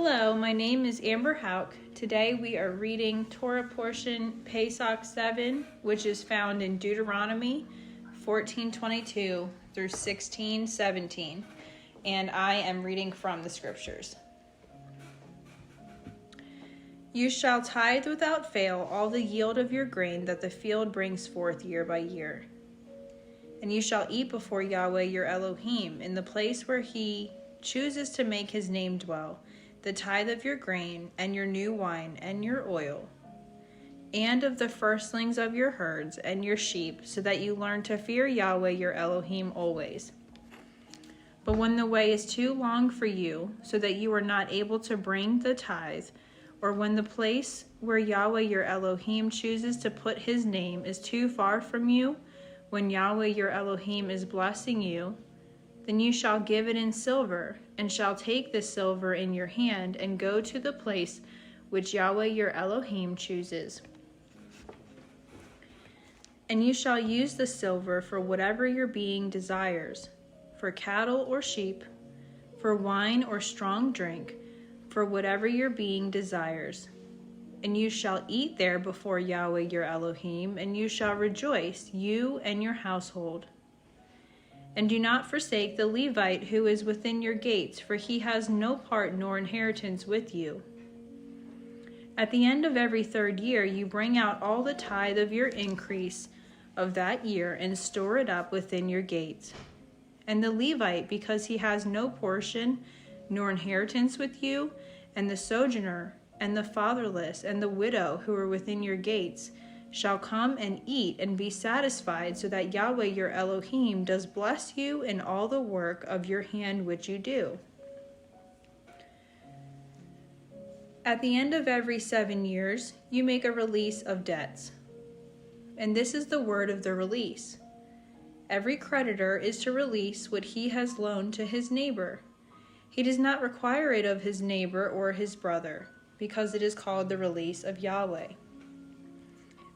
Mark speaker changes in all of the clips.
Speaker 1: Hello, my name is Amber Hauk. Today we are reading Torah portion Pesach 7, which is found in Deuteronomy 14:22 through 16:17, and I am reading from the scriptures. You shall tithe without fail all the yield of your grain that the field brings forth year by year. And you shall eat before Yahweh your Elohim in the place where he chooses to make his name dwell, the tithe of your grain, and your new wine, and your oil, and of the firstlings of your herds and your sheep, so that you learn to fear Yahweh your Elohim always. But when the way is too long for you, so that you are not able to bring the tithe, or when the place where Yahweh your Elohim chooses to put his name is too far from you, when Yahweh your Elohim is blessing you, then you shall give it in silver, and shall take the silver in your hand, and go to the place which Yahweh your Elohim chooses. And you shall use the silver for whatever your being desires, for cattle or sheep, for wine or strong drink, for whatever your being desires. And you shall eat there before Yahweh your Elohim, and you shall rejoice, you and your household. And do not forsake the Levite who is within your gates, for he has no part nor inheritance with you. At the end of every third year you bring out all the tithe of your increase of that year, and store it up within your gates. And the Levite, because he has no portion nor inheritance with you, and the sojourner, and the fatherless, and the widow who are within your gates, shall come and eat and be satisfied, so that Yahweh your Elohim does bless you in all the work of your hand which you do. At the end of every 7 years, you make a release of debts. And this is the word of the release. Every creditor is to release what he has loaned to his neighbor. He does not require it of his neighbor or his brother, because it is called the release of Yahweh.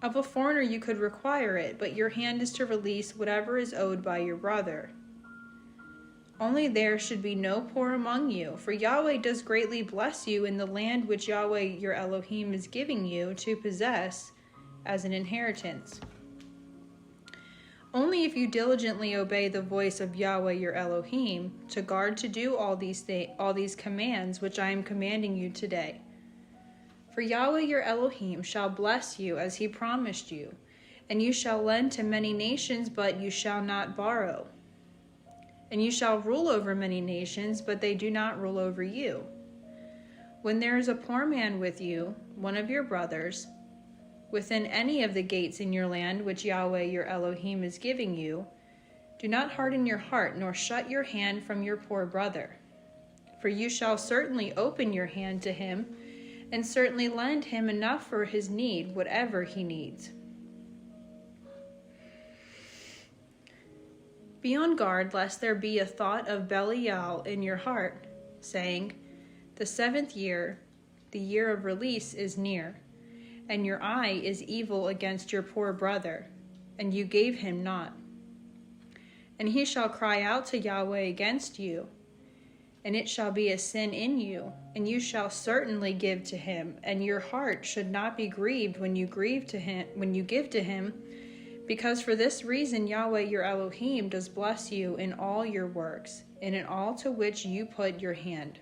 Speaker 1: Of a foreigner you could require it, but your hand is to release whatever is owed by your brother. Only there should be no poor among you, for Yahweh does greatly bless you in the land which Yahweh your Elohim is giving you to possess as an inheritance. Only if you diligently obey the voice of Yahweh your Elohim, to guard to do all these commands which I am commanding you today. For Yahweh your Elohim shall bless you as he promised you, and you shall lend to many nations, but you shall not borrow. And you shall rule over many nations, but they do not rule over you. When there is a poor man with you, one of your brothers, within any of the gates in your land which Yahweh your Elohim is giving you, do not harden your heart, nor shut your hand from your poor brother. For you shall certainly open your hand to him, and certainly lend him enough for his need, whatever he needs. Be on guard lest there be a thought of Belial in your heart, saying, the 7th year, the year of release, is near, and your eye is evil against your poor brother, and you gave him not. And he shall cry out to Yahweh against you, and it shall be a sin in you, and you shall certainly give to him, and your heart should not be grieved when you give to him, because for this reason Yahweh your Elohim does bless you in all your works, and in all to which you put your hand.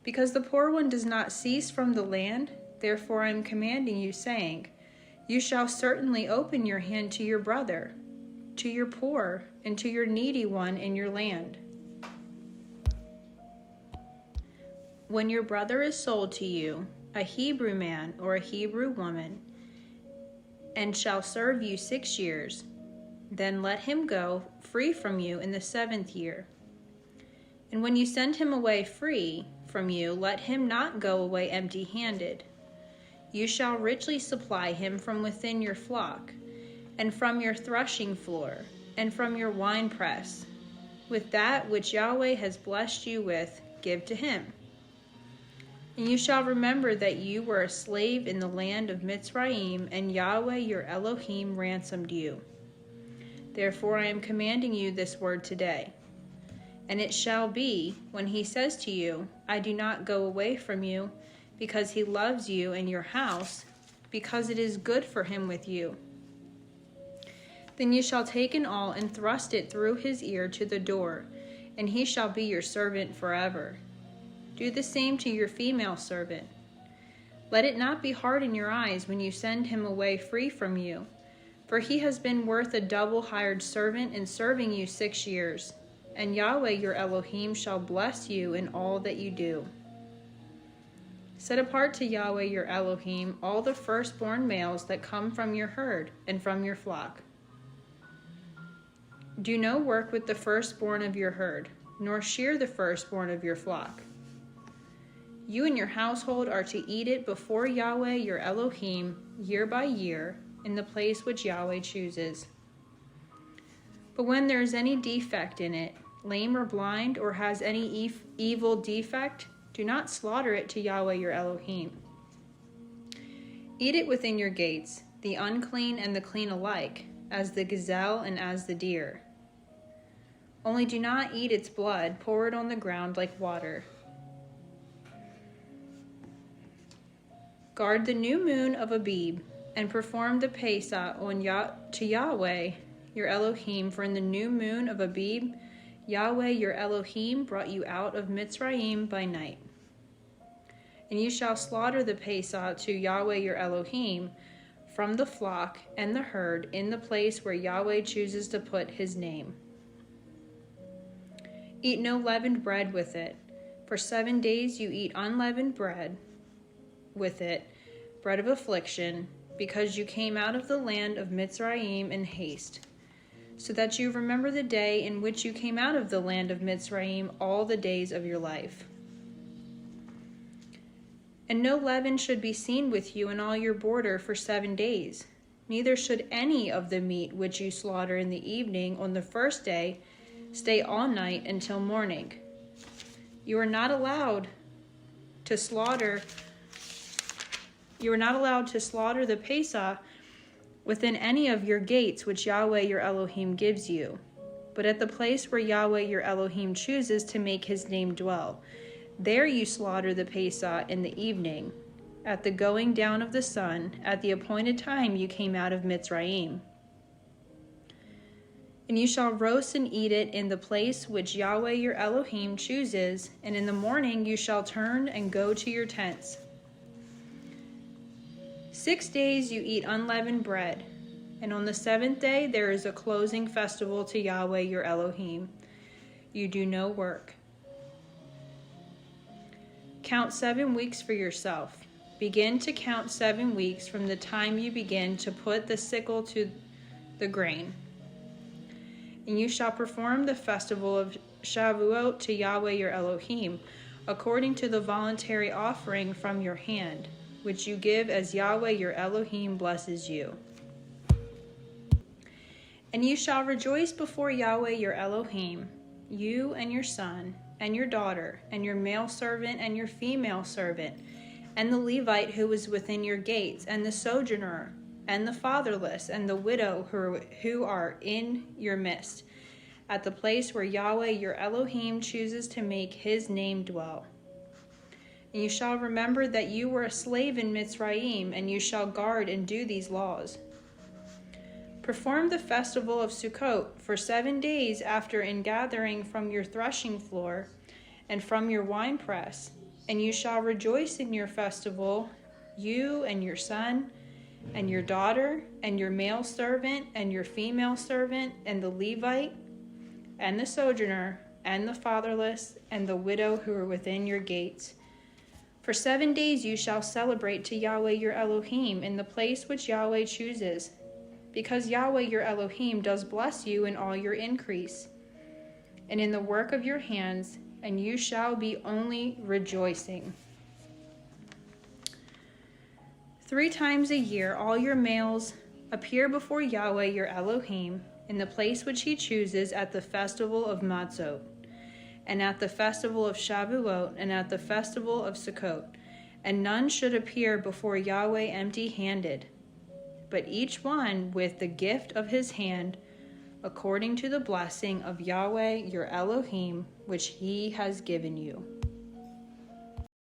Speaker 1: Because the poor one does not cease from the land, therefore I am commanding you, saying, you shall certainly open your hand to your brother, to your poor, and to your needy one in your land. When your brother is sold to you, a Hebrew man or a Hebrew woman, and shall serve you 6 years, then let him go free from you in the 7th year. And when you send him away free from you, let him not go away empty-handed. You shall richly supply him from within your flock, and from your threshing floor, and from your winepress. With that which Yahweh has blessed you with, give to him. And you shall remember that you were a slave in the land of Mitzrayim, and Yahweh your Elohim ransomed you. Therefore I am commanding you this word today. And it shall be, when he says to you, I do not go away from you, because he loves you and your house, because it is good for him with you. Then you shall take an awl and thrust it through his ear to the door, and he shall be your servant forever. Do the same to your female servant. Let it not be hard in your eyes when you send him away free from you, for he has been worth a double hired servant in serving you 6 years, and Yahweh your Elohim shall bless you in all that you do. Set apart to Yahweh your Elohim all the firstborn males that come from your herd and from your flock. Do no work with the firstborn of your herd, nor shear the firstborn of your flock. You and your household are to eat it before Yahweh your Elohim year by year in the place which Yahweh chooses. But when there is any defect in it, lame or blind, or has any evil defect, do not slaughter it to Yahweh your Elohim. Eat it within your gates, the unclean and the clean alike, as the gazelle and as the deer. Only do not eat its blood, pour it on the ground like water. Guard the new moon of Abib, and perform the Pesach to Yahweh your Elohim, for in the new moon of Abib, Yahweh your Elohim brought you out of Mitzrayim by night. And you shall slaughter the Pesach to Yahweh your Elohim from the flock and the herd in the place where Yahweh chooses to put his name. Eat no leavened bread with it. For 7 days you eat unleavened bread with it, bread of affliction, because you came out of the land of Mitzrayim in haste, so that you remember the day in which you came out of the land of Mitzrayim all the days of your life. And no leaven should be seen with you in all your border for 7 days, neither should any of the meat which you slaughter in the evening on the first day stay all night until morning. You are not allowed to slaughter the Pesach within any of your gates which Yahweh your Elohim gives you, but at the place where Yahweh your Elohim chooses to make his name dwell. There you slaughter the Pesach in the evening, at the going down of the sun, at the appointed time you came out of Mitzrayim. And you shall roast and eat it in the place which Yahweh your Elohim chooses, and in the morning you shall turn and go to your tents. 6 days you eat unleavened bread, and on the 7th day there is a closing festival to Yahweh your Elohim. You do no work. Count 7 weeks for yourself. Begin to count 7 weeks from the time you begin to put the sickle to the grain. And you shall perform the festival of Shavuot to Yahweh your Elohim, according to the voluntary offering from your hand, which you give as Yahweh your Elohim blesses you. And you shall rejoice before Yahweh your Elohim, you and your son, and your daughter, and your male servant, and your female servant, and the Levite who is within your gates, and the sojourner, and the fatherless, and the widow who are in your midst, at the place where Yahweh your Elohim chooses to make his name dwell. And you shall remember that you were a slave in Mitzrayim, and you shall guard and do these laws. Perform the festival of Sukkot for 7 days after ingathering from your threshing floor and from your winepress, and you shall rejoice in your festival, you and your son, and your daughter, and your male servant, and your female servant, and the Levite, and the sojourner, and the fatherless, and the widow who are within your gates. For 7 days you shall celebrate to Yahweh your Elohim in the place which Yahweh chooses, because Yahweh your Elohim does bless you in all your increase, and in the work of your hands, and you shall be only rejoicing. 3 times a year all your males appear before Yahweh your Elohim in the place which he chooses at the festival of Matzot, and at the festival of Shavuot, and at the festival of Sukkot. And none should appear before Yahweh empty-handed, but each one with the gift of his hand, according to the blessing of Yahweh your Elohim, which he has given you.